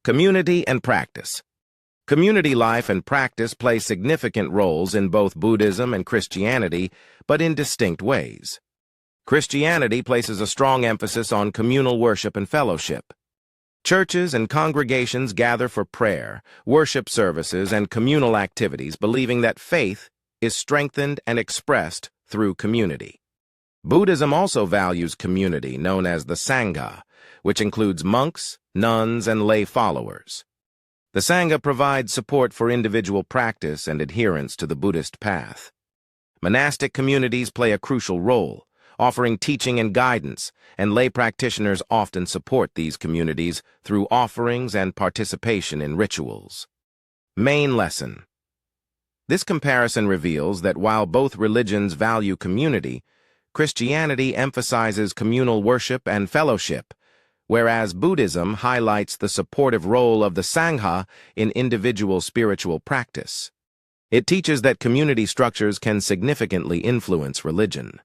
Community and practice. Community life and practice play significant roles in both Buddhism and Christianity, but in distinct ways. Christianity places a strong emphasis on communal worship and fellowship. Churches and congregations gather for prayer, worship services, and communal activities, believing that faith is strengthened and expressed through community. Buddhism also values community, known as the Sangha, which includes monks, nuns, and lay followers. The Sangha provides support for individual practice and adherence to the Buddhist path. Monastic communities play a crucial role, offering teaching and guidance, and lay practitioners often support these communities through offerings and participation in rituals. Main lesson. This comparison reveals that while both religions value community, Christianity emphasizes communal worship and fellowship, whereas Buddhism highlights the supportive role of the Sangha in individual spiritual practice. It teaches that community structures can significantly influence religion.